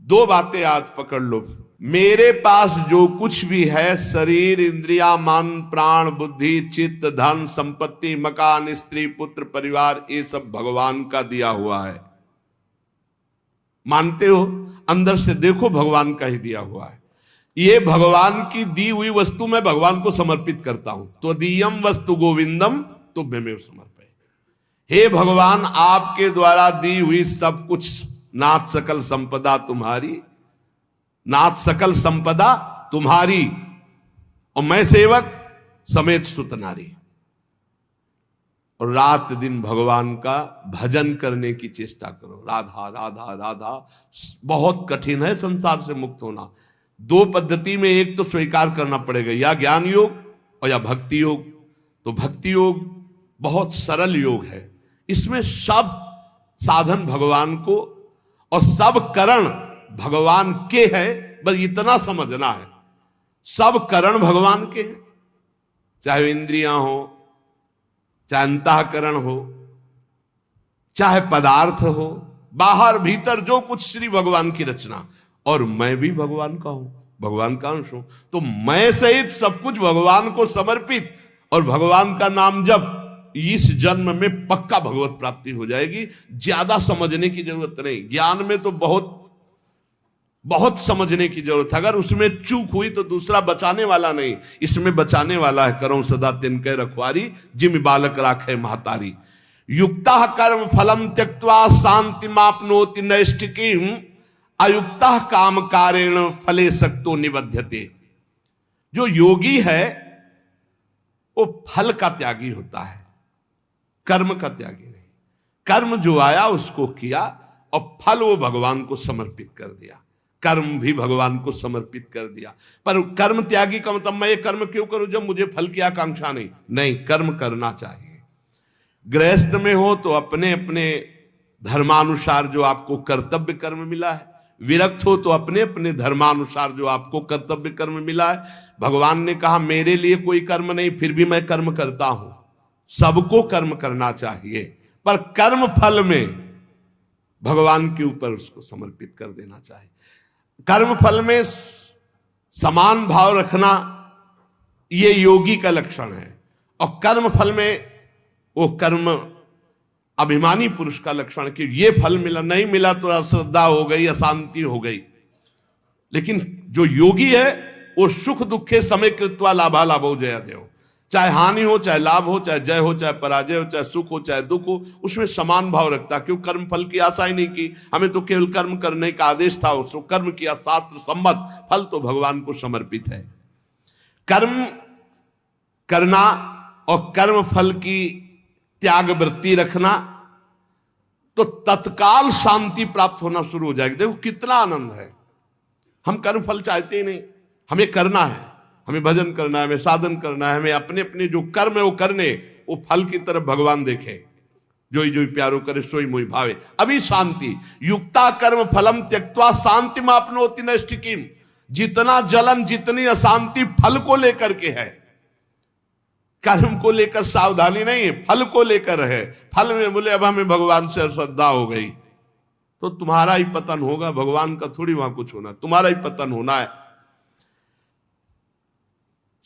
दो बातें आज पकड़ लो। मेरे पास जो कुछ भी है, शरीर, इंद्रिया, मन, प्राण, बुद्धि, चित्त, धन, संपत्ति, मकान, स्त्री, पुत्र, परिवार, ये सब भगवान का दिया हुआ है। मानते हो? अंदर से देखो, भगवान का ही दिया हुआ है। ये भगवान की दी हुई वस्तु मैं भगवान को समर्पित करता हूं। तो दीयम वस्तु गोविंदम तुभ्यमेव समर्पये। हे भगवान, आपके द्वारा दी हुई सब कुछ, नाथ सकल संपदा तुम्हारी, नाथ सकल संपदा तुम्हारी, और मैं सेवक समेत सुत नारी। और रात दिन भगवान का भजन करने की चेष्टा करो। राधा राधा राधा। बहुत कठिन है संसार से मुक्त होना। दो पद्धति में एक तो स्वीकार करना पड़ेगा, या ज्ञान योग और या भक्ति योग। तो भक्ति योग बहुत सरल योग है। इसमें सब साधन भगवान को और सब करण भगवान के है, बस इतना समझना है। सब करण भगवान के हैं, चाहे इंद्रियां हो, चाहे अंतःकरण हो, चाहे पदार्थ हो, बाहर भीतर जो कुछ श्री भगवान की रचना। और मैं भी भगवान का हूं, भगवान का अंश हूं। तो मैं सहित सब कुछ भगवान को समर्पित और भगवान का नाम जप, इस जन्म में पक्का भगवत प्राप्ति हो जाएगी। ज्यादा समझने की जरूरत नहीं। ज्ञान में तो बहुत बहुत समझने की जरूरत है। अगर उसमें चूक हुई तो दूसरा बचाने वाला नहीं, इसमें बचाने वाला है। करो सदा तिनके रखवारी, जिम बालक राखे महतारी। युक्ता कर्म फलम त्यक्त्वा शांति मापनोति नैष्ठिकीम, अयुक्ता काम कारेण फले सक्तो निबध्यते। जो योगी है वो फल का त्यागी होता है, कर्म का त्यागी नहीं। कर्म जो आया उसको किया और फल वो भगवान को समर्पित कर दिया। कर्म भी भगवान को समर्पित कर दिया। पर कर्म त्यागी का मतलब मैं ये कर्म क्यों करूं जब मुझे फल की आकांक्षा नहीं। नहीं, कर्म करना चाहिए। गृहस्थ में हो तो अपने अपने धर्मानुसार जो आपको कर्तव्य कर्म मिला है, विरक्त हो तो अपने अपने धर्मानुसार जो आपको कर्तव्य कर्म मिला है। भगवान ने कहा मेरे लिए कोई कर्म नहीं, फिर भी मैं कर्म करता हूं। सबको कर्म करना चाहिए, पर कर्म फल में भगवान के ऊपर उसको समर्पित कर देना चाहिए। कर्म फल में समान भाव रखना ये योगी का लक्षण है, और कर्म फल में वो कर्म अभिमानी पुरुष का लक्षण कि ये फल मिला, नहीं मिला तो अश्रद्धा हो गई, अशांति हो गई। लेकिन जो योगी है वो सुख दुखे समय कृत्वा लाभा लाभो जया देव। चाहे हानि हो, चाहे लाभ हो, चाहे जय हो, चाहे पराजय हो, चाहे सुख हो, चाहे दुख हो, उसमें समान भाव रखता। क्यों? कर्म फल की आशा ही नहीं की। हमें तो केवल कर्म करने का आदेश था, उसको कर्म किया, शास्त्र सम्मत, फल तो भगवान को समर्पित है। कर्म करना और कर्म फल की त्याग वृत्ति रखना तो तत्काल शांति प्राप्त होना शुरू हो जाएगी। देखो कितना आनंद है। हम कर्म फल चाहते ही नहीं, हमें करना है, हमें भजन करना है, हमें साधन करना है, हमें अपने अपने जो कर्म है वो करने, वो फल की तरफ भगवान देखे। जोई जोई प्यारो करे सोई मोई भावे, अभी शांति। युक्ता कर्म फलम त्यक्त्वा शांति मापनोति नैष्ठिकीम। जितना जलन, जितनी अशांति फल को लेकर के है, कर्म को लेकर सावधानी नहीं है, फल को लेकर है। फल में बोले अब हमें भगवान से श्रद्धा हो गई तो तुम्हारा ही पतन होगा, भगवान का थोड़ी वहां कुछ होना, तुम्हारा ही पतन होना है।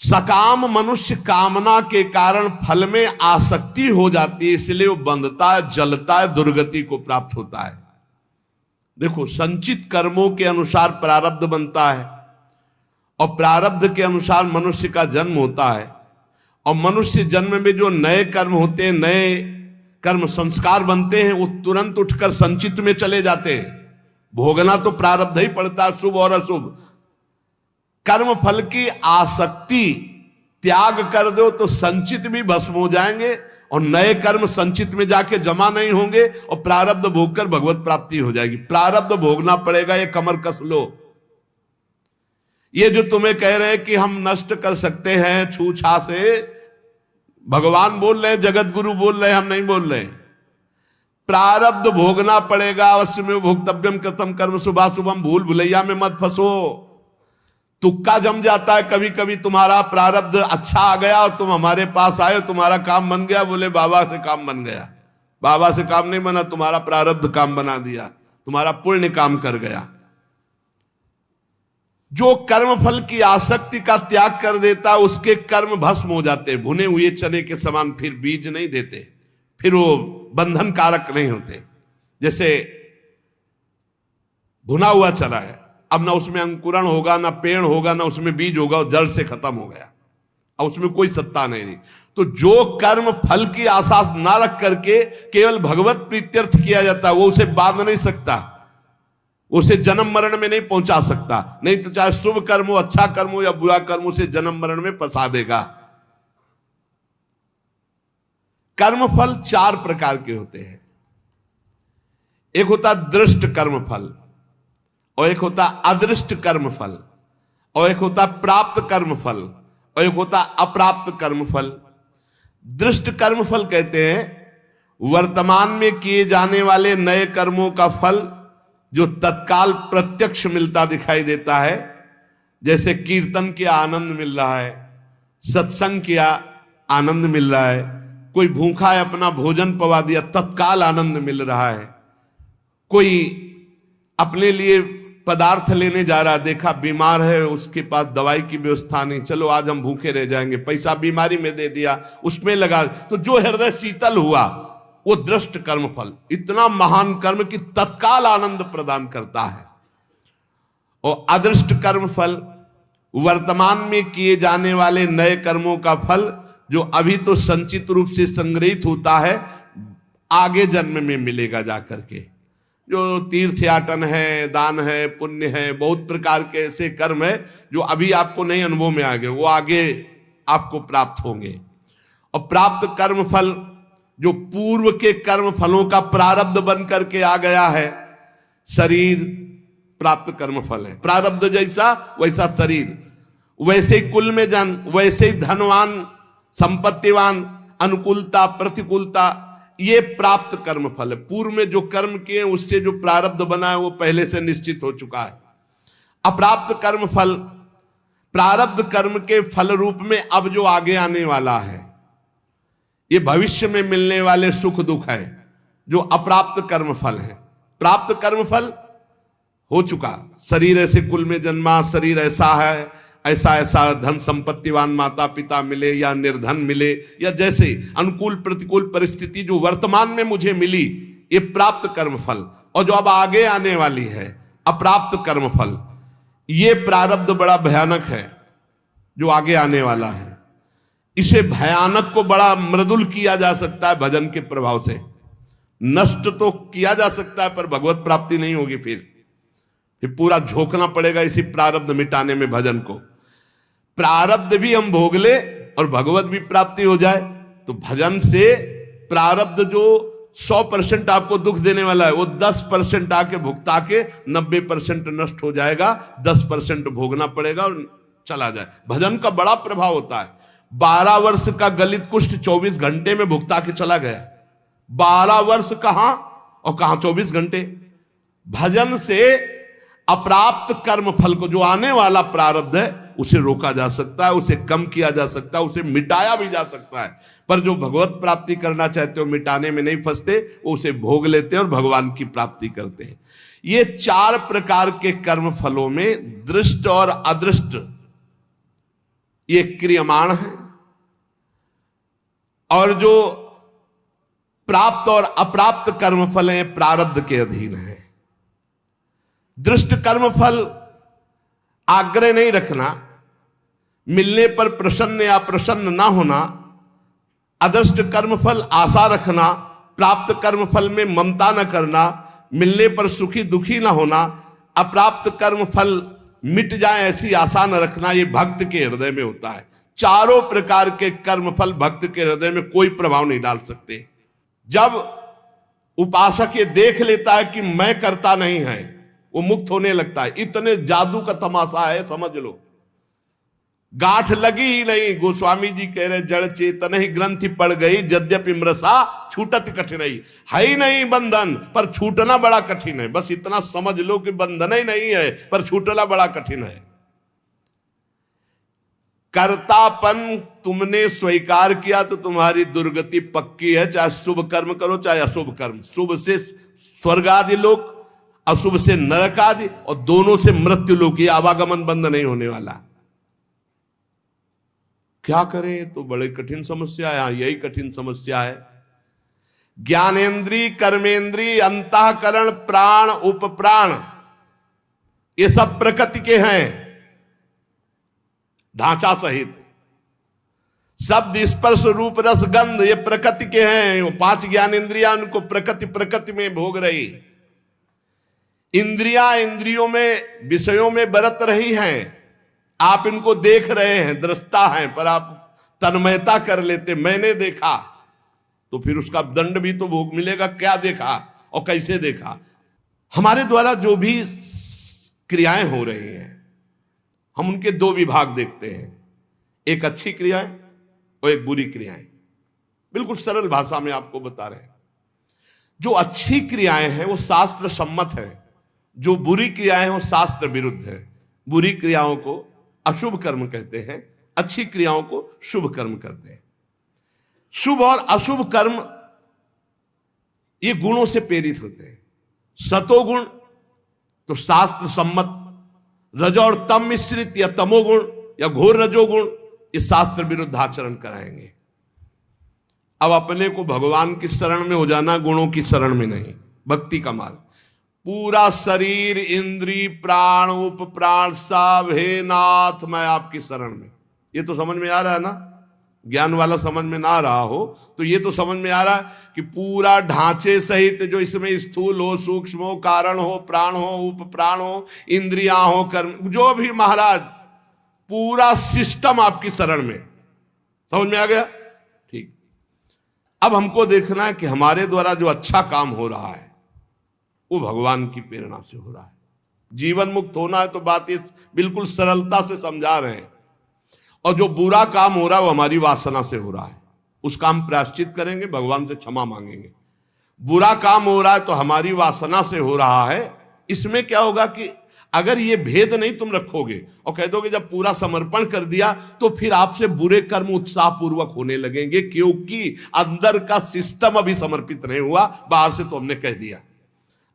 सकाम मनुष्य कामना के कारण फल में आसक्ति हो जाती है, इसलिए वो बंधता है, जलता है, दुर्गति को प्राप्त होता है। देखो, संचित कर्मों के अनुसार प्रारब्ध बनता है, और प्रारब्ध के अनुसार मनुष्य का जन्म होता है। और मनुष्य जन्म में जो नए कर्म होते हैं, नए कर्म संस्कार बनते हैं, वो तुरंत उठकर संचित में चले जाते हैं। भोगना तो प्रारब्ध ही पड़ता है, शुभ और अशुभ। कर्म फल की आसक्ति त्याग कर दो तो संचित भी भस्म हो जाएंगे, और नए कर्म संचित में जाके जमा नहीं होंगे, और प्रारब्ध भोगकर भगवत प्राप्ति हो जाएगी। प्रारब्ध भोगना पड़ेगा, ये कमर कस लो। ये जो तुम्हें कह रहे हैं कि हम नष्ट कर सकते हैं छूछा से, भगवान बोल रहे हैं, जगत गुरु बोल रहे हैं, हम नहीं बोल रहे हैं। प्रारब्ध भोगना पड़ेगा, अवश्य में भोक्तव्यम कृतम कर्म शुभाशुभम। भूल भुलैया में मत फंसो। तुक्का जम जाता है कभी कभी। तुम्हारा प्रारब्ध अच्छा आ गया और तुम हमारे पास आए, तुम्हारा काम बन गया, बोले बाबा से काम बन गया। बाबा से काम नहीं बना, तुम्हारा प्रारब्ध काम बना दिया, तुम्हारा पुण्य काम कर गया। जो कर्म फल की आसक्ति का त्याग कर देता उसके कर्म भस्म हो जाते, भुने हुए चने के समान, फिर बीज नहीं देते, फिर वो बंधन कारक नहीं होते। जैसे भुना हुआ चना है, अब ना उसमें अंकुरण होगा, ना पेड़ होगा, ना उसमें बीज होगा, जड़ से खत्म हो गया, अब उसमें कोई सत्ता नहीं। तो जो कर्म फल की आशा ना रख करके केवल भगवत प्रीत्यर्थ किया जाता है, वो उसे बांध नहीं सकता, उसे जन्म मरण में नहीं पहुंचा सकता। नहीं तो चाहे शुभ कर्म हो, अच्छा कर्म हो या बुरा कर्म, उसे जन्म मरण में फंसा देगा। कर्म फल 4 प्रकार के होते हैं। एक होता दृष्ट कर्म फल, और एक होता अदृष्ट कर्म फल, और एक होता प्राप्त कर्म फल, और एक होता अप्राप्त कर्म फल। दृष्ट कर्म फल कहते हैं वर्तमान में किए जाने वाले नए कर्मों का फल जो तत्काल प्रत्यक्ष मिलता दिखाई देता है। जैसे कीर्तन किया आनंद मिल रहा है, सत्संग किया आनंद मिल रहा है, कोई भूखा है अपना भोजन पवा दिया तत्काल आनंद मिल रहा है, कोई अपने लिए पदार्थ लेने जा रहा, देखा बीमार है उसके पास दवाई की व्यवस्था नहीं, चलो आज हम भूखे रह जाएंगे, पैसा बीमारी में दे दिया, उसमें लगा, तो जो हृदय शीतल हुआ वो दृष्ट कर्म फल, इतना महान कर्म कि तत्काल आनंद प्रदान करता है। और अदृष्ट कर्म फल वर्तमान में किए जाने वाले नए कर्मों का फल जो अभी तो संचित रूप से संग्रहित होता है, आगे जन्म में मिलेगा जाकर के। जो तीर्थयाटन है, दान है, पुण्य है, बहुत प्रकार के ऐसे कर्म है जो अभी आपको नहीं अनुभव में आ गए, वो आगे आपको प्राप्त होंगे। और प्राप्त कर्म फल जो पूर्व के कर्म फलों का प्रारब्ध बन करके आ गया है, शरीर प्राप्त कर्म फल है, प्रारब्ध जैसा वैसा शरीर, वैसे ही कुल में जन्म, वैसे ही धनवान, संपत्तिवान, अनुकूलता प्रतिकूलता, ये प्राप्त कर्म फल है। पूर्व में जो कर्म किए उससे जो प्रारब्ध बना है वो पहले से निश्चित हो चुका है। अप्राप्त कर्म फल प्रारब्ध कर्म के फल रूप में अब जो आगे आने वाला है, ये भविष्य में मिलने वाले सुख दुख है, जो अप्राप्त कर्म फल है। प्राप्त कर्म फल हो चुका, शरीर ऐसे कुल में जन्मा, शरीर ऐसा है, ऐसा ऐसा धन संपत्तिवान माता पिता मिले या निर्धन मिले, या जैसे अनुकूल प्रतिकूल परिस्थिति जो वर्तमान में मुझे मिली, ये प्राप्त कर्म फल। और जो अब आगे आने वाली है अप्राप्त कर्म फल, ये प्रारब्ध बड़ा भयानक है जो आगे आने वाला है। इसे भयानक को बड़ा मृदुल किया जा सकता है भजन के प्रभाव से, नष्ट तो किया जा सकता है पर भगवत प्राप्ति नहीं होगी। फिर पूरा झोंकना पड़ेगा इसी प्रारब्ध मिटाने में भजन को। प्रारब्ध भी हम भोग ले और भगवत भी प्राप्ति हो जाए, तो भजन से प्रारब्ध जो 100% आपको दुख देने वाला है वो 10% आके भुगता के 90% नष्ट हो जाएगा, 10% भोगना पड़ेगा और चला जाए। भजन का बड़ा प्रभाव होता है। 12 वर्ष का गलित कुष्ठ 24 घंटे में भुगता के चला गया। 12 वर्ष कहां और कहां 24 घंटे। भजन से अप्राप्त कर्म फल को, जो आने वाला प्रारब्ध है, उसे रोका जा सकता है, उसे कम किया जा सकता है, उसे मिटाया भी जा सकता है। पर जो भगवत प्राप्ति करना चाहते हो मिटाने में नहीं फंसते, वो उसे भोग लेते हैं और भगवान की प्राप्ति करते हैं। ये 4 प्रकार के कर्म फलों में दृष्ट और अदृष्ट ये क्रियमाण है, और जो प्राप्त और अप्राप्त कर्म फल हैं प्रारब्ध के अधीन है। दृष्ट कर्म फल आग्रह नहीं रखना, मिलने पर प्रसन्न या प्रसन्न ना होना। अदृष्ट कर्म फल आशा रखना, प्राप्त कर्म फल में ममता न करना, मिलने पर सुखी दुखी ना होना। अप्राप्त कर्म फल मिट जाए ऐसी आशा न रखना, ये भक्त के हृदय में होता है। चारों प्रकार के कर्म फल भक्त के हृदय में कोई प्रभाव नहीं डाल सकते। जब उपासक ये देख लेता है कि मैं करता नहीं है, वो मुक्त होने लगता है। इतने जादू का तमाशा है, समझ लो। गांठ लगी ही नहीं, गोस्वामी जी कह रहे जड़ चेतन ही ग्रंथि पड़ गई, यद्यपि मृषा छूटत कठिनाई। है ही नहीं बंधन, पर छूटना बड़ा कठिन है। बस इतना समझ लो कि बंधन ही नहीं है, पर छूटना बड़ा कठिन है। कर्तापन तुमने स्वीकार किया तो तुम्हारी दुर्गति पक्की है। चाहे शुभ कर्म करो चाहे अशुभ कर्म, शुभ से स्वर्ग आदि लोक, अशुभ से नरक आदि, और दोनों से मृत्यु लोक, आवागमन बंद नहीं होने वाला। क्या करें? तो बड़े कठिन समस्या है। यही कठिन समस्या है। ज्ञानेन्द्रीय, कर्मेंद्रीय, अंतःकरण, प्राण, उपप्राण, ये सब प्रकृति के हैं ढांचा सहित। शब्द, स्पर्श, रूप, रस, गंध, ये प्रकृति के हैं। वो 5 ज्ञानेन्द्रियां उनको प्रकृति में भोग रही। इंद्रियां इंद्रियों में, विषयों में बरत रही हैं। आप इनको देख रहे हैं, दृष्टा हैं, पर आप तन्मयता कर लेते, मैंने देखा, तो फिर उसका दंड भी तो भोग मिलेगा। क्या देखा और कैसे देखा? हमारे द्वारा जो भी क्रियाएं हो रही हैं, हम उनके 2 विभाग देखते हैं, एक अच्छी क्रियाएं और एक बुरी क्रियाएं। बिल्कुल सरल भाषा में आपको बता रहे हैं। जो अच्छी क्रियाएं हैं वो शास्त्र सम्मत है, जो बुरी क्रियाएं हैं वो शास्त्र विरुद्ध है। बुरी क्रियाओं को अशुभ कर्म कहते हैं, अच्छी क्रियाओं को शुभ कर्म कहते हैं। शुभ और अशुभ कर्म ये गुणों से प्रेरित होते हैं। सतोगुण तो शास्त्र सम्मत, रजो और तम मिश्रित या तमोगुण या घोर रजोगुण, ये शास्त्र विरुद्ध आचरण कराएंगे। अब अपने को भगवान की शरण में हो जाना, गुणों की शरण में नहीं। भक्ति का मार्ग, पूरा शरीर, इंद्री, प्राण, उपप्राण सब, हे नाथ मैं आपकी शरण में। ये तो समझ में आ रहा है ना? ज्ञान वाला समझ में ना आ रहा हो तो ये तो समझ में आ रहा है कि पूरा ढांचे सहित, जो इसमें स्थूल हो, सूक्ष्म हो, कारण हो, प्राण हो, उपप्राण हो, इंद्रियां हो, कर्म, जो भी महाराज, पूरा सिस्टम आपकी शरण में। समझ में आ गया? ठीक। अब हमको देखना है कि हमारे द्वारा जो अच्छा काम हो रहा है वो भगवान की प्रेरणा से हो रहा है। जीवन मुक्त होना है तो बात इस बिल्कुल सरलता से समझा रहे हैं। और जो बुरा काम हो रहा है वो हमारी वासना से हो रहा है, उसका हम प्रायश्चित करेंगे, भगवान से क्षमा मांगेंगे। बुरा काम हो रहा है तो हमारी वासना से हो रहा है। इसमें क्या होगा कि अगर ये भेद नहीं तुम रखोगे और कह दोगे जब पूरा समर्पण कर दिया तो फिर आपसे बुरे कर्म उत्साहपूर्वक होने लगेंगे, क्योंकि अंदर का सिस्टम अभी समर्पित नहीं हुआ, बाहर से तो हमने कह दिया।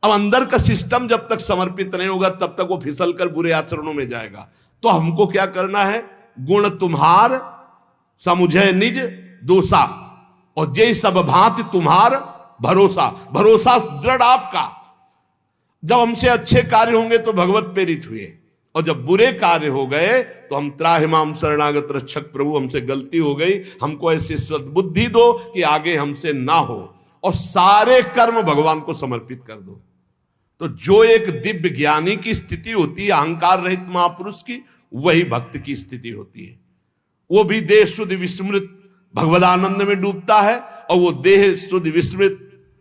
अब अंदर का सिस्टम जब तक समर्पित नहीं होगा तब तक वो फिसल कर बुरे आचरणों में जाएगा। तो हमको क्या करना है? गुण तुम्हार समुझे निज दोषा, और जय सब भांति तुम्हार भरोसा। भरोसा दृढ़ आपका। जब हमसे अच्छे कार्य होंगे तो भगवत प्रेरित हुए, और जब बुरे कार्य हो गए तो हम त्राहिमाम शरणागत रक्षक प्रभु, हमसे गलती हो गई, हमको ऐसी सद्बुद्धि दो कि आगे हमसे ना हो, और सारे कर्म भगवान को समर्पित कर दो। तो जो एक दिव्य ज्ञानी की स्थिति होती है, अहंकार रहित महापुरुष की, वही भक्त की स्थिति होती है। वो भी देह शुद्ध विस्मृत भगवदानंद में डूबता है, और वो देह शुद्ध विस्मृत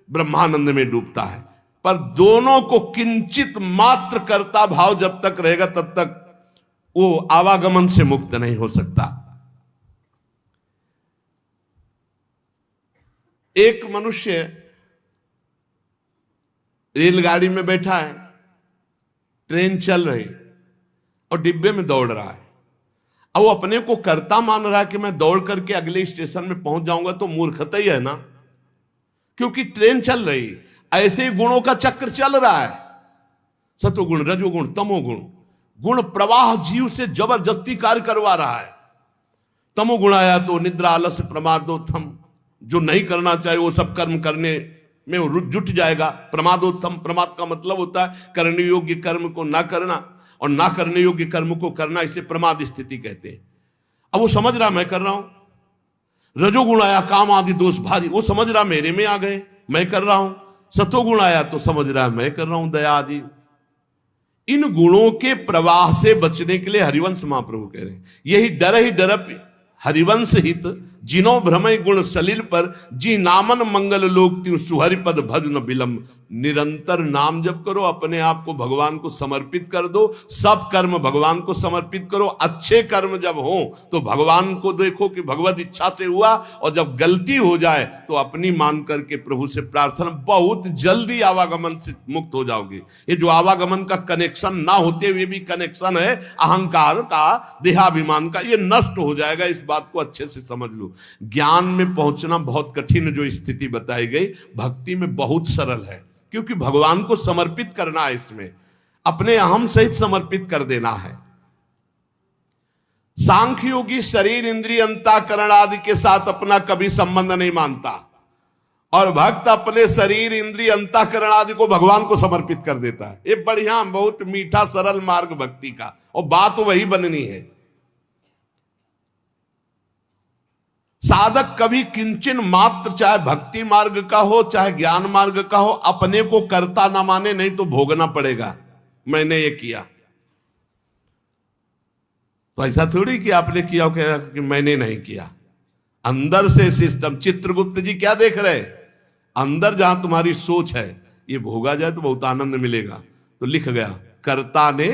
ब्रह्मानंद में डूबता है। पर दोनों को किंचित मात्र कर्ता भाव जब तक रहेगा तब तक वो आवागमन से मुक्त नहीं हो सकता। एक मनुष्य रेलगाड़ी में बैठा है, ट्रेन चल रही और डिब्बे में दौड़ रहा है। अब वो अपने को कर्ता मान रहा है कि मैं दौड़ करके अगले स्टेशन में पहुंच जाऊंगा, तो मूर्खता ही है ना, क्योंकि ट्रेन चल रही, ऐसे ही गुणों का चक्र चल रहा है। सतोगुण, रजोगुण, तमोगुण, गुण प्रवाह जीव से जबरदस्ती कार्य करवा रहा है। तमोगुण आया तो निद्रा, आलस्य, प्रमादोत्थम, जो नहीं करना चाहिए वो सब कर्म करने में वो जुट जाएगा। प्रमादोत्थम, प्रमाद का मतलब होता है करने योग्य कर्म को ना करना, और ना करने योग्य कर्म को करना, इसे प्रमाद स्थिति कहते हैं। अब वो समझ रहा मैं कर रहा हूं। रजोगुण आया, काम आदि दोष भारी, वो समझ रहा मेरे में आ गए, मैं कर रहा हूं। सतोगुण आया तो समझ रहा है मैं कर रहा हूं, दया आदि। इन गुणों के प्रवाह से बचने के लिए हरिवंश महाप्रभु कह रहे हैं, यही डर ही डरप हरिवंश हित, जिनो भ्रमय गुण सलिल पर, जी नामन मंगल लोक त्यू सुहरिपद भजन विलंब। निरंतर नाम जप करो, अपने आप को भगवान को समर्पित कर दो, सब कर्म भगवान को समर्पित करो। अच्छे कर्म जब हो तो भगवान को देखो कि भगवत इच्छा से हुआ, और जब गलती हो जाए तो अपनी मान करके प्रभु से प्रार्थना, बहुत जल्दी आवागमन से मुक्त हो जाओगे। ये जो आवागमन का कनेक्शन ना होते हुए भी कनेक्शन है अहंकार का, देहाभिमान का, ये नष्ट हो जाएगा। इस बात को अच्छे से समझ लो। ज्ञान में पहुंचना बहुत कठिन जो स्थिति बताई गई, भक्ति में बहुत सरल है, क्योंकि भगवान को समर्पित करना है, इसमें अपने अहम सहित समर्पित कर देना है। सांख्य योगी शरीर इंद्रिय अंतःकरण आदि के साथ अपना कभी संबंध नहीं मानता, और भक्त अपने शरीर इंद्रिय अंतःकरण आदि को भगवान को समर्पित कर देता है। ये बढ़िया, बहुत मीठा सरल मार्ग भक्ति का, और बात वही बननी है। साधक कभी किंचन मात्र, चाहे भक्ति मार्ग का हो चाहे ज्ञान मार्ग का हो, अपने को कर्ता ना माने, नहीं तो भोगना पड़ेगा। मैंने ये किया, तो ऐसा थोड़ी कि आपने किया कि मैंने नहीं किया। अंदर से सिस्टम, चित्रगुप्त जी क्या देख रहे, अंदर जहां तुम्हारी सोच है ये भोगा जाए तो बहुत आनंद मिलेगा, तो लिख गया कर्ता ने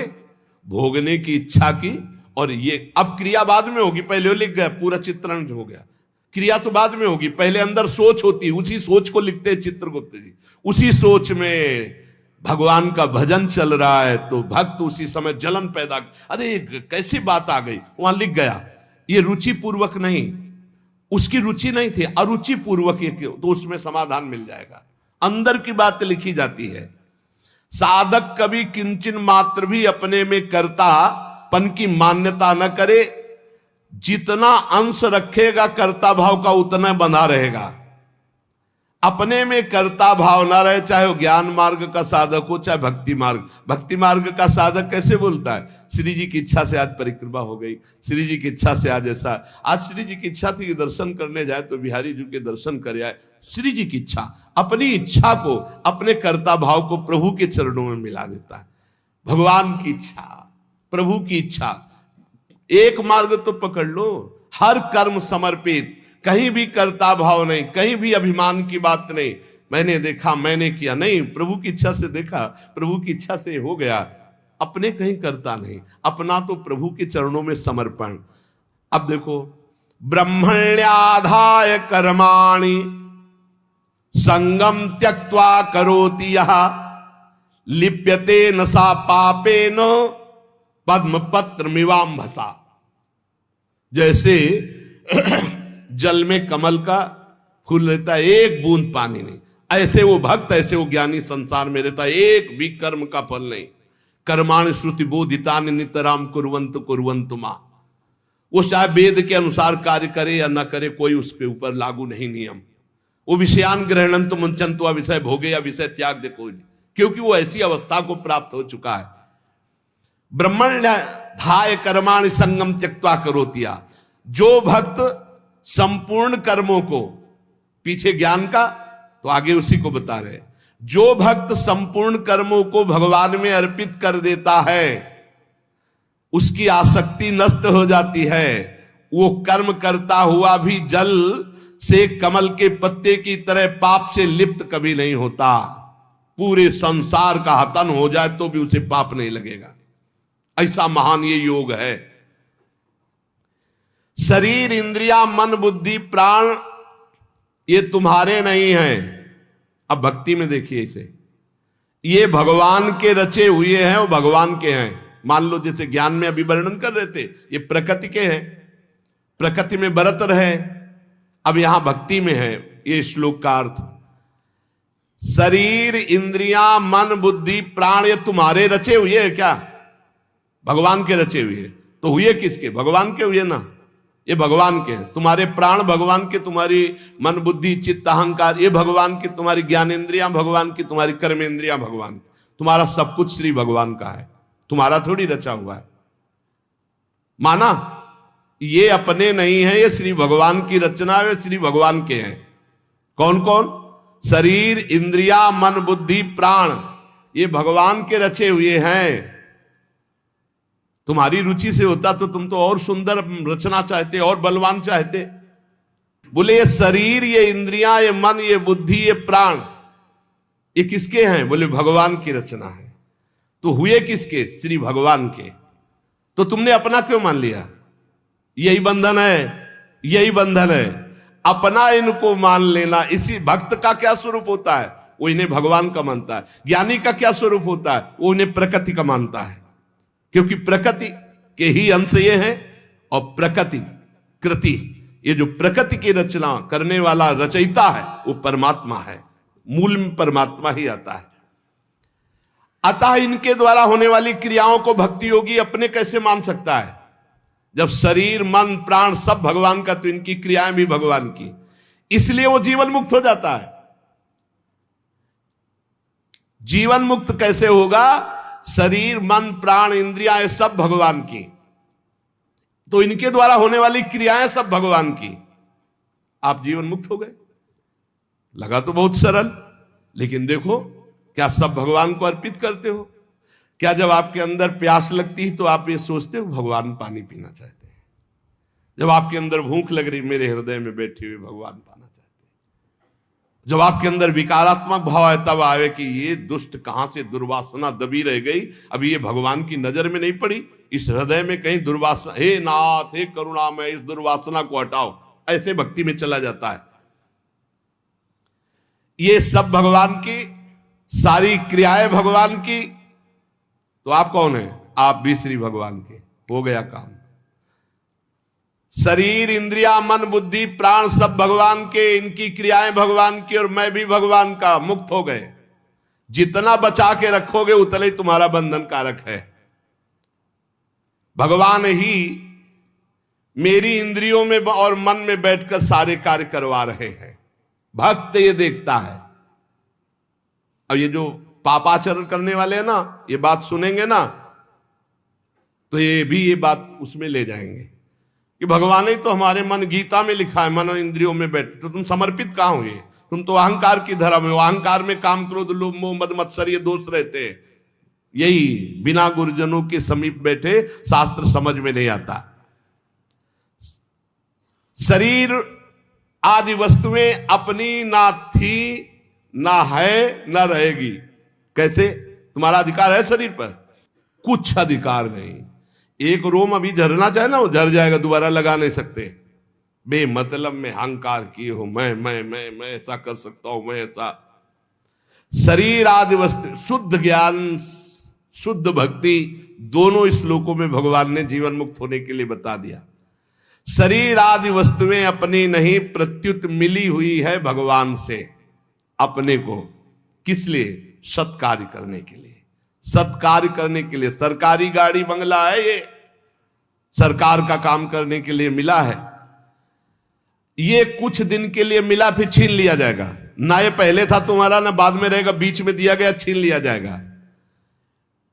भोगने की इच्छा की, और ये अब क्रिया बाद में होगी, पहले वो लिख गया, पूरा चित्रण हो गया, क्रिया तो बाद में होगी, पहले अंदर सोच होती है, उसी सोच को लिखते हैं चित्रगुप्त जी। उसी सोच में भगवान का भजन चल रहा है, तो भक्त उसी समय जलन पैदा, अरे कैसी बात आ गई, वहां लिख गया। ये रुचि पूर्वक नहीं, उसकी रुचि नहीं थी, अरुचि पूर्वक ये, तो उसमें समाधान मिल जाएगा। अंदर की बात लिखी जाती है। साधक कभी किंचन मात्र भी अपने में कर्तापन की मान्यता न करे, जितना अंश रखेगा कर्ता भाव का उतना बंधा रहेगा। अपने में कर्ता भाव ना रहे, चाहे वो ज्ञान मार्ग का साधक हो चाहे भक्ति मार्ग। भक्ति मार्ग का साधक कैसे बोलता है, श्री जी की इच्छा से आज परिक्रमा हो गई, श्री जी की इच्छा से आज ऐसा, आज श्री जी की इच्छा थी कि दर्शन करने जाए तो बिहारी जी के दर्शन कर आए, श्री जी की इच्छा, अपनी इच्छा को, अपने कर्ता भाव को प्रभु के चरणों में मिला देता है। भगवान की इच्छा, प्रभु की इच्छा, एक मार्ग तो पकड़ लो, हर कर्म समर्पित, कहीं भी कर्ता भाव नहीं, कहीं भी अभिमान की बात नहीं, मैंने देखा मैंने किया नहीं, प्रभु की इच्छा से देखा, प्रभु की इच्छा से हो गया, अपने कहीं करता नहीं, अपना तो प्रभु के चरणों में समर्पण। अब देखो, ब्रह्मण्याधाय कर्माणि संगम त्यक्त्वा करोति यः लिप्यते न सा पापेन पद्म पत्र मिवाम्भसा। जैसे जल में कमल का फूल रहता है, एक बूंद पानी नहीं, ऐसे वो भक्त, ऐसे वो ज्ञानी संसार में रहता है, एक भी कर्म का फल नहीं। कर्माणि श्रुति बोधितानि नितराम कुर्वन्तु कुर्वन्तु मा। वो चाहे वेद के अनुसार कार्य करे या न करे, कोई उसके ऊपर लागू नहीं नियम। वो विषयान ग्रहणंतु मुंचन्तु, विषय भोगे या विषय त्याग दे कोई नहीं, क्योंकि वो ऐसी अवस्था को प्राप्त हो चुका है। ब्रह्मण्याधाय कर्माणि संगम त्यक्त्वा करोतिया। जो भक्त संपूर्ण कर्मों को, पीछे ज्ञान का तो आगे उसी को बता रहे, जो भक्त संपूर्ण कर्मों को भगवान में अर्पित कर देता है, उसकी आसक्ति नष्ट हो जाती है। वो कर्म करता हुआ भी जल से कमल के पत्ते की तरह पाप से लिप्त कभी नहीं होता। पूरे संसार का हतन हो जाए तो भी उसे पाप नहीं लगेगा, ऐसा महान ये योग है। शरीर इंद्रिया मन बुद्धि प्राण ये तुम्हारे नहीं हैं। अब भक्ति में देखिए इसे, ये भगवान के रचे हुए हैं, वो भगवान के हैं। मान लो जैसे ज्ञान में अभी वर्णन कर रहे थे, ये प्रकृति के हैं, प्रकृति में बरत रहे, अब यहां भक्ति में है। ये श्लोक का अर्थ, शरीर इंद्रिया मन बुद्धि प्राण ये तुम्हारे रचे हुए हैं क्या? भगवान के रचे हुए। तो हुए किसके? भगवान के हुए ना, ये भगवान के हैं। तुम्हारे प्राण भगवान के, तुम्हारी मन बुद्धि चित्त अहंकार ये भगवान की, तुम्हारी ज्ञानेंद्रियां भगवान की, तुम्हारी कर्मेंद्रियां भगवान की, तुम्हारा सब कुछ श्री भगवान का है, तुम्हारा थोड़ी रचा हुआ है। माना ये अपने नहीं है, ये श्री भगवान की रचना है, श्री भगवान के हैं। कौन कौन? शरीर इंद्रिया मन बुद्धि प्राण ये भगवान के रचे हुए हैं। तुम्हारी रुचि से होता तो तुम तो और सुंदर रचना चाहते, और बलवान चाहते। बोले ये शरीर ये इंद्रियां ये मन ये बुद्धि ये प्राण ये किसके हैं? बोले भगवान की रचना है। तो हुए किसके? श्री भगवान के। तो तुमने अपना क्यों मान लिया? यही बंधन है, यही बंधन है, अपना इनको मान लेना। इसी भक्त का क्या स्वरूप होता है? वो इन्हें भगवान का मानता है। ज्ञानी का क्या स्वरूप होता है? वो इन्हें प्रकृति का मानता है, क्योंकि प्रकृति के ही अंश ये हैं। और प्रकृति कृति, ये जो प्रकृति की रचना करने वाला रचयिता है वो परमात्मा है, मूल में परमात्मा ही आता है। अतः इनके द्वारा होने वाली क्रियाओं को भक्ति योगी अपने कैसे मान सकता है? जब शरीर मन प्राण सब भगवान का, तो इनकी क्रियाएं भी भगवान की, इसलिए वो जीवन मुक्त हो जाता है। जीवन मुक्त कैसे होगा? शरीर मन प्राण इंद्रियां सब भगवान की, तो इनके द्वारा होने वाली क्रियाएं सब भगवान की, आप जीवन मुक्त हो गए। लगा तो बहुत सरल, लेकिन देखो क्या सब भगवान को अर्पित करते हो? क्या जब आपके अंदर प्यास लगती है तो आप ये सोचते हो भगवान पानी पीना चाहते हैं? जब आपके अंदर भूख लग रही, मेरे हृदय में बैठे हुए भगवान पाना चाहते हैं। जब आपके अंदर विकारात्मक भाव है, तब आवे कि ये दुष्ट कहां से दुर्वासना दबी रह गई, अभी ये भगवान की नजर में नहीं पड़ी, इस हृदय में कहीं दुर्वासना, हे नाथ हे करुणामय इस दुर्वासना को हटाओ, ऐसे भक्ति में चला जाता है। ये सब भगवान की, सारी क्रियाएं भगवान की, तो आप कौन है? आप भी श्री भगवान के। हो गया काम। शरीर इंद्रिया मन बुद्धि प्राण सब भगवान के, इनकी क्रियाएं भगवान की, और मैं भी भगवान का, मुक्त हो गए। जितना बचा के रखोगे उतना ही तुम्हारा बंधन कारक है। भगवान ही मेरी इंद्रियों में और मन में बैठकर सारे कार्य करवा रहे हैं। भक्त ये देखता है। अब ये जो पापाचरण करने वाले हैं ना, ये बात सुनेंगे ना, तो ये भी ये बात उसमें ले जाएंगे कि भगवान ही तो हमारे मन, गीता में लिखा है मन और इंद्रियों में बैठे, तो तुम समर्पित कहां हुए? तुम तो अहंकार की धरा में हो। अहंकार में काम क्रोध लोभ मोह मद मत्सर ये दोष रहते हैं। यही बिना गुरुजनों के समीप बैठे शास्त्र समझ में नहीं आता। शरीर आदि वस्तुएं अपनी ना थी ना है ना रहेगी। कैसे? तुम्हारा अधिकार है शरीर पर? कुछ अधिकार नहीं। एक रोम अभी झरना चाहे ना, वो झर जाएगा, दोबारा लगा नहीं सकते। बेमतलब में अहंकार किए हो, मैं ऐसा कर सकता हूं, मैं ऐसा। शरीर आदि वस्तु, शुद्ध ज्ञान शुद्ध भक्ति दोनों श्लोकों में भगवान ने जीवन मुक्त होने के लिए बता दिया। शरीर आदि वस्तुएं अपनी नहीं, प्रत्युत मिली हुई है भगवान से अपने को। किस लिए? सत्कार्य करने के लिए। सत्कार्य करने के लिए। सरकारी गाड़ी बंगला है, ये सरकार का काम करने के लिए मिला है। ये कुछ दिन के लिए मिला, फिर छीन लिया जाएगा। ना ये पहले था तुम्हारा, ना बाद में रहेगा, बीच में दिया गया, छीन लिया जाएगा।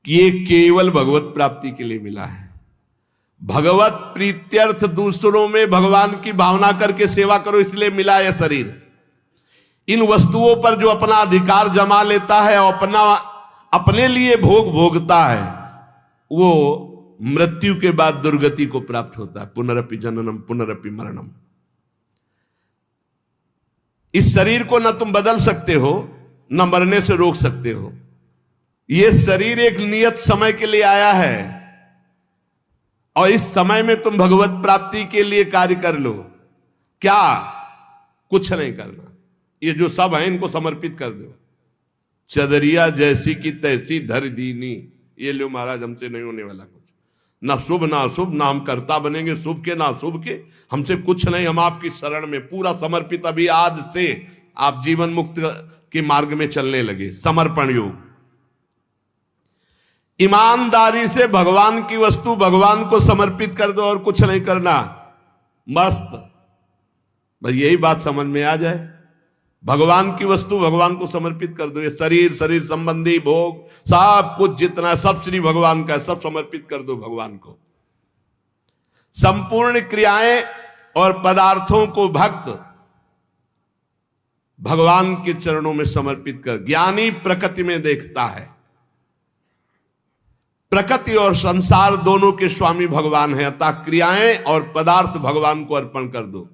ये केवल भगवत प्राप्ति के लिए मिला है। भगवत प्रीत्यर्थ दूसरों में भगवान की भावना करके सेवा करो, इसलिए मिला है शरीर। इन वस्तुओं पर जो अपना अधिकार जमा लेता है और अपने लिए भोग भोगता है, वो मृत्यु के बाद दुर्गति को प्राप्त होता है। पुनरपि जननम पुनरपि मरणम। इस शरीर को न तुम बदल सकते हो, न मरने से रोक सकते हो। यह शरीर एक नियत समय के लिए आया है, और इस समय में तुम भगवत प्राप्ति के लिए कार्य कर लो। क्या? कुछ नहीं करना। ये जो सब है इनको समर्पित कर दो। चदरिया जैसी की तैसी धर दीनी। ये लो महाराज, हमसे नहीं होने वाला कुछ। ना शुभ ना अशुभ, ना हम कर्ता बनेंगे शुभ के ना अशुभ के। हमसे कुछ नहीं, हम आपकी शरण में पूरा समर्पित। अभी आज से आप जीवन मुक्त के मार्ग में चलने लगे। समर्पण योग। ईमानदारी से भगवान की वस्तु भगवान को समर्पित कर दो, और कुछ नहीं करना। मस्त। बस यही बात समझ में आ जाए। भगवान की वस्तु भगवान को समर्पित कर दो। ये शरीर, शरीर संबंधी भोग सब कुछ जितना, सब श्री भगवान का है, सब समर्पित कर दो भगवान को। संपूर्ण क्रियाएं और पदार्थों को भक्त भगवान के चरणों में समर्पित कर। ज्ञानी प्रकृति में देखता है। प्रकृति और संसार दोनों के स्वामी भगवान है, अतः क्रियाएं और पदार्थ भगवान को अर्पण कर दो।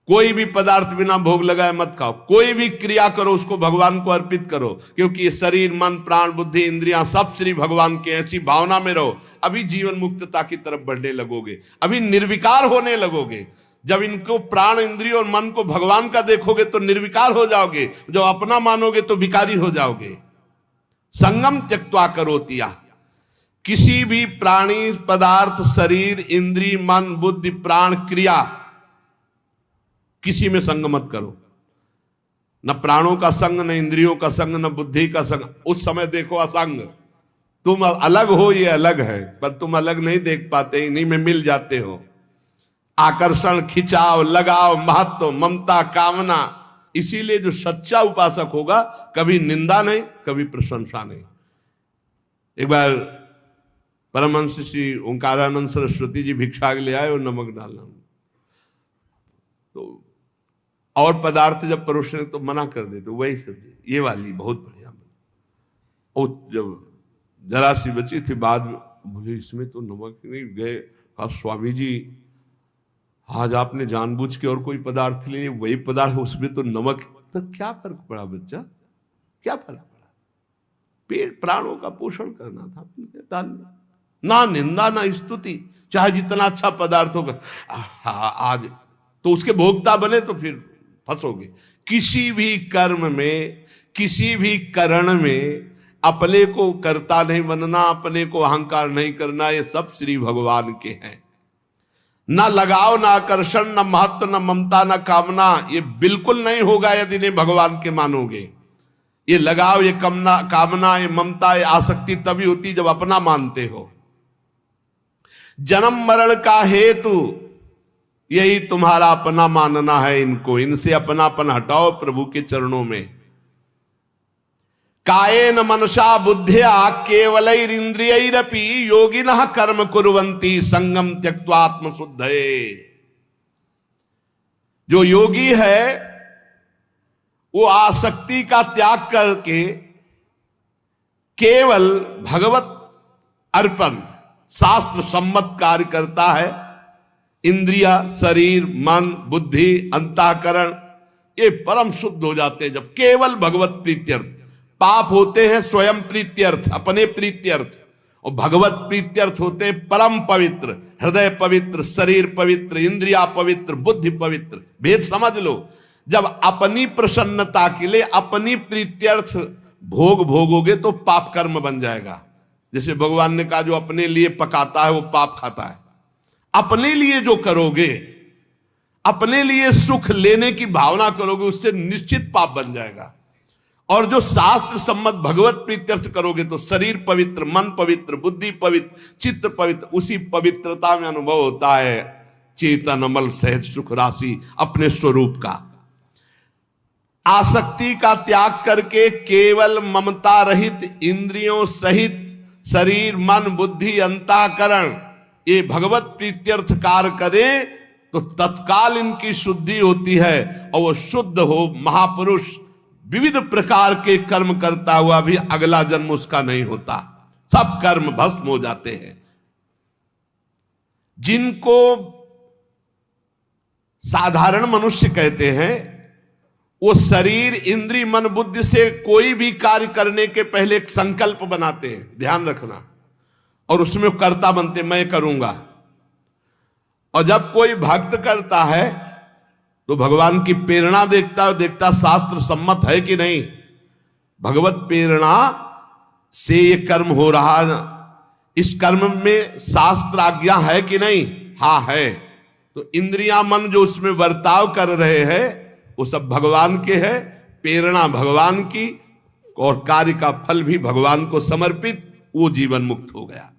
कोई भी पदार्थ बिना भोग लगाए मत खाओ। कोई भी क्रिया करो उसको भगवान को अर्पित करो, क्योंकि ये शरीर मन प्राण बुद्धि इंद्रियां सब श्री भगवान के। ऐसी भावना में रहो। अभी जीवन मुक्तता की तरफ बढ़ने लगोगे, अभी निर्विकार होने लगोगे। जब इनको प्राण इंद्रिय और मन को भगवान का देखोगे तो निर्विकार हो जाओगे। जब अपना मानोगे तो विकारी हो जाओगे। संगम त्यक्त्वा करोतिया। किसी भी प्राणी पदार्थ शरीर इंद्रिय मन बुद्धि प्राण क्रिया, किसी में संग मत करो। न प्राणों का संग, न इंद्रियों का संग, न बुद्धि का संग। उस समय देखो असंग, तुम अलग हो, ये अलग है, पर तुम अलग नहीं देख पाते, इन्हीं में मिल जाते हो। आकर्षण, खिंचाव, लगाव, महत्व, ममता, कामना। इसीलिए जो सच्चा उपासक होगा कभी निंदा नहीं, कभी प्रशंसा नहीं। एक बार परमहंस श्री ओंकारानंद सरस्वती जी भिक्षा के लिए आए और नमक डालना, तो और पदार्थ जब परोसने तो मना कर देते, वही सब्जी ये वाली बहुत बढ़िया। और जब जरा सी बची थी, बाद में बोले इसमें तो नमक नहीं। गए, कहा स्वामी जी आज आपने जानबूझ के और कोई पदार्थ ले, वही पदार्थ उसमें तो नमक। तो क्या फर्क पड़ा बच्चा, क्या फर्क पड़ा? पेट प्राणों का पोषण करना था, डालना। ना निंदा ना स्तुति, चाहे जितना अच्छा पदार्थ होगा। आज तो उसके भोक्ता बने तो फिर फंसोगे। किसी भी कर्म में, किसी भी करण में अपने को कर्ता नहीं बनना, अपने को अहंकार नहीं करना। ये सब श्री भगवान के हैं। ना लगाव, ना आकर्षण, ना महत्व, ना ममता, ना कामना। ये बिल्कुल नहीं होगा यदि नहीं भगवान के मानोगे। ये लगाव, ये कामना, ये ममता, ये आसक्ति तभी होती जब अपना मानते हो। जन्म मरण का हेतु यही तुम्हारा अपना मानना है इनको। इनसे अपनापन हटाओ प्रभु के चरणों में। कायेन मनसा बुद्ध्या केवलैरिंद्रियैरपि योगिनः कर्म कुर्वन्ति संगम त्यक्त्वा आत्मशुद्धये। जो योगी है वो आसक्ति का त्याग करके केवल भगवत अर्पण, शास्त्र सम्मत कार्य करता है। इंद्रिया, शरीर, मन, बुद्धि, अंतःकरण ये परम शुद्ध हो जाते हैं जब केवल भगवत प्रीत्यर्थ। पाप होते हैं स्वयं प्रीत्यर्थ, अपने प्रीत्यर्थ, और भगवत प्रीत्यर्थ होते हैं परम पवित्र। हृदय पवित्र, शरीर पवित्र, इंद्रिया पवित्र, बुद्धि पवित्र। भेद समझ लो। जब अपनी प्रसन्नता के लिए अपनी प्रीत्यर्थ भोग भोगोगे तो पाप कर्म बन जाएगा। जैसे भगवान ने कहा जो अपने लिए पकाता है वो पाप खाता है। अपने लिए जो करोगे, अपने लिए सुख लेने की भावना करोगे, उससे निश्चित पाप बन जाएगा। और जो शास्त्र सम्मत भगवत प्रीत्यर्थ करोगे तो शरीर पवित्र, मन पवित्र, बुद्धि पवित्र, चित्त पवित्र। उसी पवित्रता में अनुभव होता है चेतन अमल सहज सुख राशि अपने स्वरूप का। आसक्ति का त्याग करके केवल ममता रहित, इंद्रियों सहित शरीर, मन, बुद्धि, अंतःकरण ये भगवत प्रीत्यर्थ कार्य करे तो तत्काल इनकी शुद्धि होती है। और वो शुद्ध हो महापुरुष विविध प्रकार के कर्म करता हुआ भी अगला जन्म उसका नहीं होता। सब कर्म भस्म हो जाते हैं। जिनको साधारण मनुष्य कहते हैं वो शरीर, इंद्रिय, मन, बुद्धि से कोई भी कार्य करने के पहले एक संकल्प बनाते हैं, ध्यान रखना, और उसमें कर्ता बनते, मैं करूंगा। और जब कोई भक्त करता है तो भगवान की प्रेरणा देखता शास्त्र सम्मत है कि नहीं। भगवत प्रेरणा से ये कर्म हो रहा, इस कर्म में शास्त्र आज्ञा है कि नहीं। हाँ है। तो इंद्रिया, मन जो उसमें बर्ताव कर रहे हैं वो सब भगवान के हैं, प्रेरणा भगवान की, और कार्य का फल भी भगवान को समर्पित। वो जीवन मुक्त हो गया।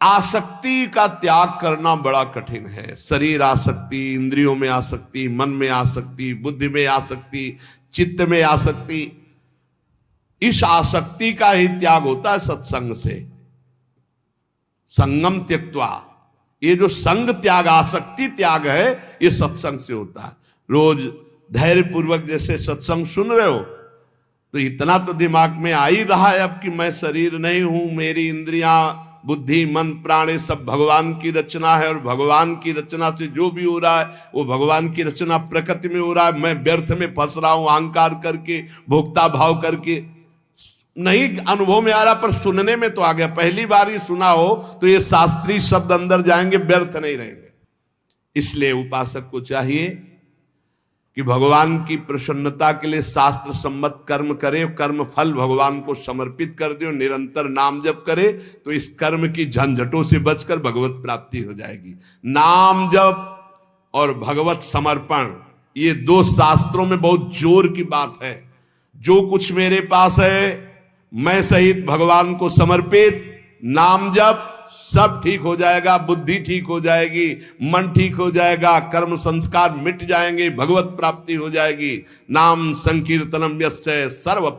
आसक्ति का त्याग करना बड़ा कठिन है। शरीर आसक्ति, इंद्रियों में आसक्ति, मन में आसक्ति, बुद्धि में आसक्ति, चित्त में आसक्ति। इस आसक्ति का ही त्याग होता है सत्संग से। संगम त्यक्त्वा, ये जो संग त्याग, आसक्ति त्याग है, ये सत्संग से होता है। रोज धैर्य पूर्वक जैसे सत्संग सुन रहे हो तो इतना तो दिमाग में आ ही रहा है अब कि मैं शरीर नहीं हूं, मेरी इंद्रियां, बुद्धि, मन, प्राण ये सब भगवान की रचना है। और भगवान की रचना से जो भी हो रहा है वो भगवान की रचना प्रकृति में हो रहा है। मैं व्यर्थ में फंस रहा हूं अहंकार करके, भोक्ता भाव करके। नहीं अनुभव में आ रहा पर सुनने में तो आ गया। पहली बार ही सुना हो तो ये शास्त्रीय शब्द अंदर जाएंगे, व्यर्थ नहीं रहेंगे। इसलिए उपासक को चाहिए कि भगवान की प्रसन्नता के लिए शास्त्र सम्मत कर्म करे, कर्म फल भगवान को समर्पित कर दे, निरंतर नाम जप करे तो इस कर्म की झंझटों से बचकर भगवत प्राप्ति हो जाएगी। नाम जप और भगवत समर्पण ये दो शास्त्रों में बहुत जोर की बात है। जो कुछ मेरे पास है मैं सहित भगवान को समर्पित, नाम जप, सब ठीक हो जाएगा। बुद्धि ठीक हो जाएगी, मन ठीक हो जाएगा, कर्म संस्कार मिट जाएंगे, भगवत प्राप्ति हो जाएगी। नाम संकीर्तनम यस्य सर्व